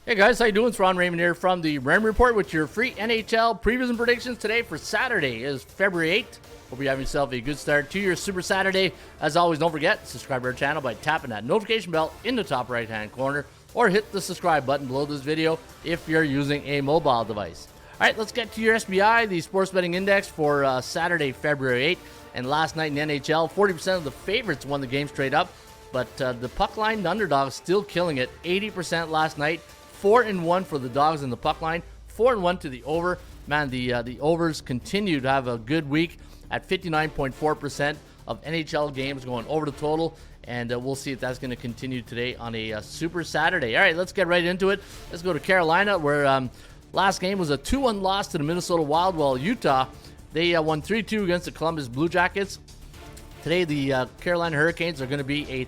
Hey guys, how you doing? It's Raymond here from the Raymond Report with your free NHL previews and predictions. Today for Saturday is February 8th. Hope you have yourself a good start to your Super Saturday. As always, don't forget, subscribe to our channel by tapping that notification bell in the top right hand corner or hit the subscribe button below this video if you're using a mobile device. All right, let's get to your SBI, the Sports Betting Index for Saturday, February 8th. And last night in the NHL, 40% of the favorites won the game straight up, but the puck line, the underdogs, still killing it. 80% last night. 4-1 for the dogs in the puck line, 4-1 to the over. Man, the overs continue to have a good week at 59.4% of NHL games going over the total, and we'll see if that's going to continue today on a Super Saturday. All right, let's get right into it. Let's go to Carolina, where last game was a 2-1 loss to the Minnesota Wild, while Utah, they won 3-2 against the Columbus Blue Jackets. Today, the Carolina Hurricanes are going to be a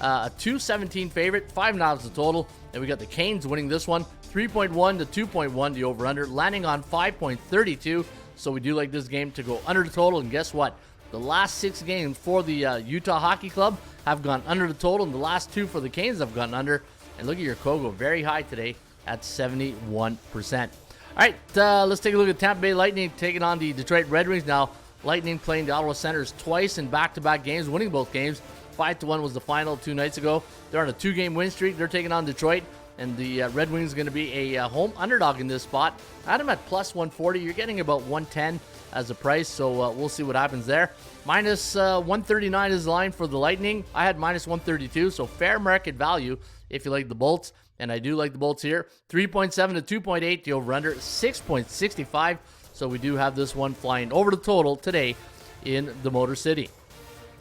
2-17 favorite, 5.5 the total. And we got the Canes winning this one, 3.1 to 2.1 the over-under, landing on 5.32. So we do like this game to go under the total. And guess what? The last 6 games for the Utah Hockey Club have gone under the total, and the last 2 for the Canes have gone under. And look at your Kogo, very high today at 71%. All right, let's take a look at Tampa Bay Lightning taking on the Detroit Red Wings. Now, Lightning playing the Ottawa Senators twice in back-to-back games, winning both games. 5-1 was the final 2 nights ago. They're on a 2-game win streak. They're taking on Detroit, and the Red Wings are going to be a home underdog in this spot. I had them at plus 140. You're getting about 110 as a price, so we'll see what happens there. Minus 139 is the line for the Lightning. I had minus 132, so fair market value if you like the Bolts, and I do like the Bolts here. 3.7 to 2.8, the over-under, 6.65, so we do have this one flying over the total today in the Motor City.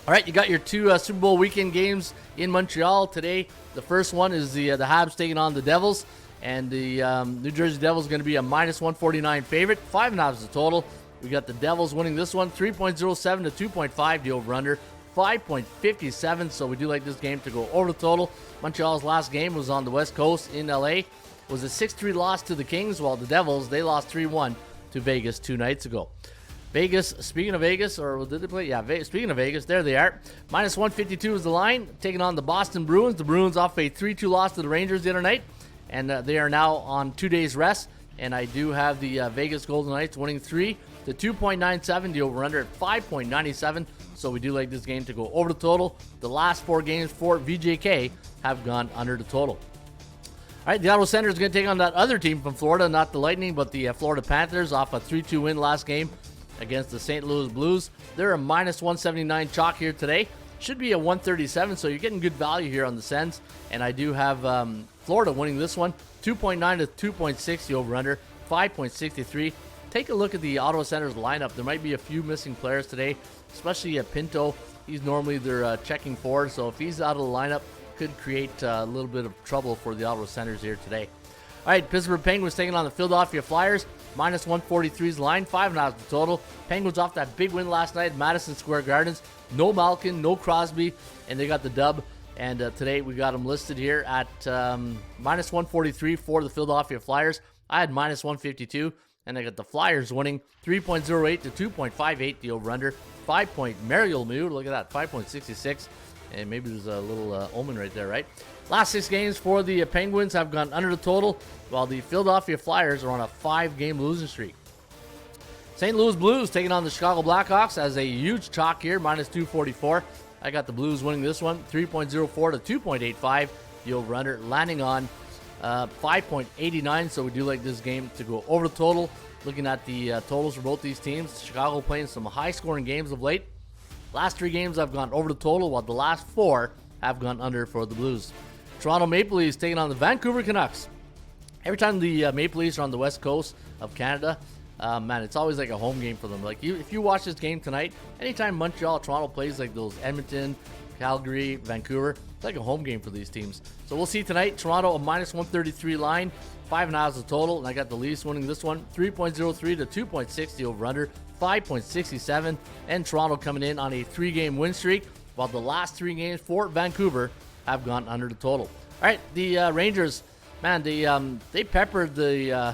All right, you got your 2 Super Bowl weekend games in Montreal today. The first one is the Habs taking on the Devils, and the New Jersey Devils are going to be a minus 149 favorite. 5.5 is the total. We got the Devils winning this one, 3.07 to 2.5, the over-under, 5.57. So we do like this game to go over the total. Montreal's last game was on the West Coast in LA. It was a 6-3 loss to the Kings, while the Devils, they lost 3-1 to Vegas 2 nights ago. Vegas, speaking of Vegas, or did they play? Yeah, speaking of Vegas, there they are. Minus 152 is the line, taking on the Boston Bruins. The Bruins off a 3-2 loss to the Rangers the other night, and they are now on 2 days rest. And I do have the Vegas Golden Knights winning 3 to 2.97, the over-under at 5.97. So we do like this game to go over the total. The last 4 games for VJK have gone under the total. All right, the Ottawa Senators is going to take on that other team from Florida, not the Lightning, but the Florida Panthers, off a 3-2 win last game against the St. Louis Blues. They're a minus 179 chalk here today. Should be a 137, so you're getting good value here on the Sens. And I do have Florida winning this one, 2.9 to 2.6, the over-under, 5.63. Take a look at the Ottawa Senators lineup. There might be a few missing players today, especially Pinto. He's normally their checking forward, so if he's out of the lineup, could create a little bit of trouble for the Ottawa Senators here today. All right, Pittsburgh Penguins taking on the Philadelphia Flyers. Minus 143's line, 5.5 the total. Penguins off that big win last night at Madison Square Gardens. No Malkin, no Crosby, and they got the dub. And today we got them listed here at minus 143 for the Philadelphia Flyers. I had minus 152, and I got the Flyers winning 3.08 to 2.58, the over-under. 5-point Mario Lemieux, look at that, 5.66. And maybe there's a little omen right there, right? Last 6 games for the Penguins have gone under the total, while the Philadelphia Flyers are on a 5-game losing streak. St. Louis Blues taking on the Chicago Blackhawks as a huge chalk here, minus 244. I got the Blues winning this one, 3.04 to 2.85. The over-under landing on 5.89, so we do like this game to go over the total. Looking at the totals for both these teams, Chicago playing some high-scoring games of late. Last 3 games have gone over the total, while the last 4 have gone under for the Blues. Toronto Maple Leafs taking on the Vancouver Canucks. Every time the Maple Leafs are on the west coast of Canada, man, it's always like a home game for them. Like if you watch this game tonight, anytime Montreal, Toronto plays like those Edmonton, Calgary, Vancouver, it's like a home game for these teams. So we'll see tonight. Toronto a minus 133 line, 5.5 the total, and I got the Leafs winning this one, 3.03 to 2.6 the over/under, 5.67, and Toronto coming in on a 3-game win streak, while the last 3 games for Vancouver have gone under the total. All right, the Rangers, man, they peppered the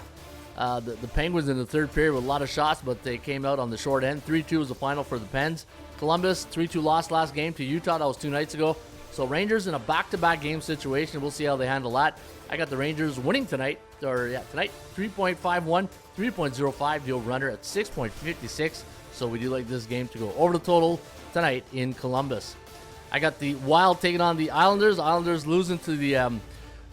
Penguins in the third period with a lot of shots, but they came out on the short end. 3-2 was the final for the Pens. Columbus, 3-2 loss last game to Utah. That was 2 nights ago. So Rangers in a back-to-back game situation. We'll see how they handle that. I got the Rangers winning tonight, 3.51, 3.05, the over-under at 6.56. So we do like this game to go over the total tonight in Columbus. I got the Wild taking on the Islanders. Islanders losing to the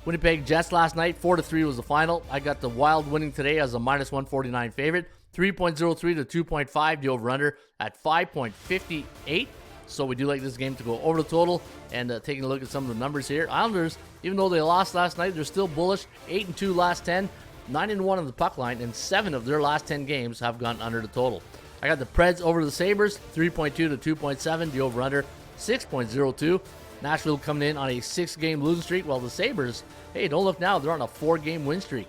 Winnipeg Jets last night. 4-3 was the final. I got the Wild winning today as a minus 149 favorite. 3.03 to 2.5, the over-under at 5.58. So we do like this game to go over the total. And taking a look at some of the numbers here. Islanders, even though they lost last night, they're still bullish. 8-2 last 10, 9-1 on the puck line, and 7 of their last 10 games have gone under the total. I got the Preds over the Sabres, 3.2 to 2.7, the over-under 6.02. Nashville coming in on a 6-game losing streak, while the Sabres, hey, don't look now, they're on a 4-game win streak.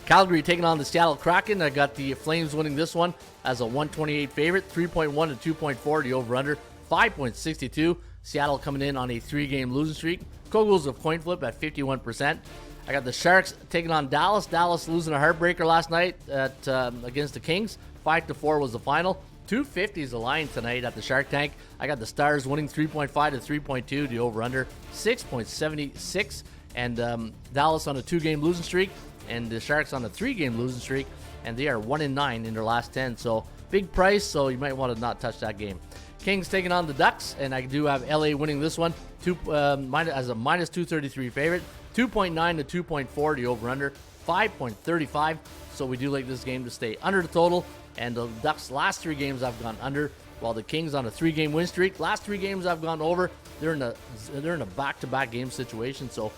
Calgary taking on the Seattle Kraken. I got the Flames winning this one as a 128 favorite, 3.1 to 2.4, the over-under 5.62. Seattle coming in on a 3-game losing streak. Kogels of coin flip at 51%. I got the Sharks taking on Dallas. Dallas losing a heartbreaker last night against the Kings. 5-4 was the final. 250 is the line tonight at the Shark Tank. I got the Stars winning 3.5 to 3.2. The over-under 6.76. And Dallas on a 2-game losing streak, and the Sharks on a 3-game losing streak, and they are 1-9 in their last 10. So big price. So you might want to not touch that game. Kings taking on the Ducks, and I do have LA winning this one as a minus 233 favorite. 2.9 to 2.4, the over-under 5.35. So we do like this game to stay under the total. And the Ducks' last 3 games have gone under, while the Kings on a 3-game win streak. Last 3 games have gone over. They're in a back-to-back game situation, so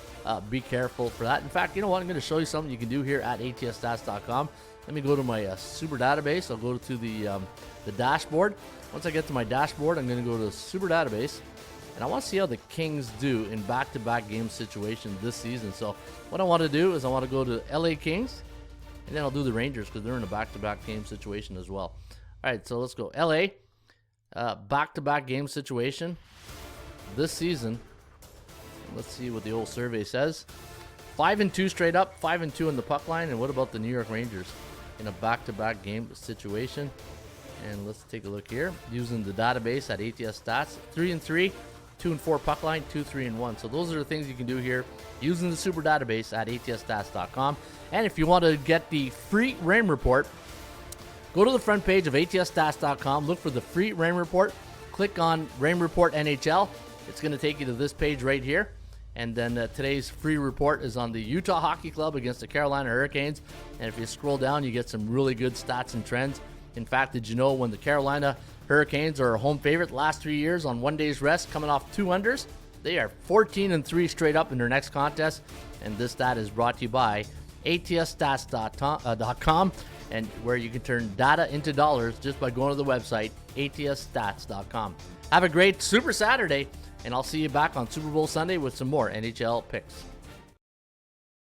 be careful for that. In fact, you know what? I'm going to show you something you can do here at atsstats.com. Let me go to my super database. I'll go to the dashboard. Once I get to my dashboard, I'm going to go to super database, and I want to see how the Kings do in back-to-back game situations this season. So what I want to do is I want to go to LA Kings, and then I'll do the Rangers because they're in a back-to-back game situation as well. All right, so let's go. LA, back-to-back game situation this season. Let's see what the old survey says. 5-2 straight up, 5-2 in the puck line. And what about the New York Rangers in a back-to-back game situation? And let's take a look here. Using the database at ATS Stats, 3-3, 2-4 puck line, 2-3-1. So those are the things you can do here using the super database at atsstats.com. And if you want to get the free Raymond Report, go to the front page of atsstats.com, look for the free Raymond Report, click on Raymond Report NHL. It's going to take you to this page right here. And then today's free report is on the Utah Hockey Club against the Carolina Hurricanes. And if you scroll down, you get some really good stats and trends. In fact, did you know when the Carolina Hurricanes are a home favorite last 3 years on 1 day's rest, coming off 2 unders? They are 14-3 straight up in their next contest. And this stat is brought to you by atsstats.com, and where you can turn data into dollars just by going to the website, atsstats.com. Have a great Super Saturday, and I'll see you back on Super Bowl Sunday with some more NHL picks.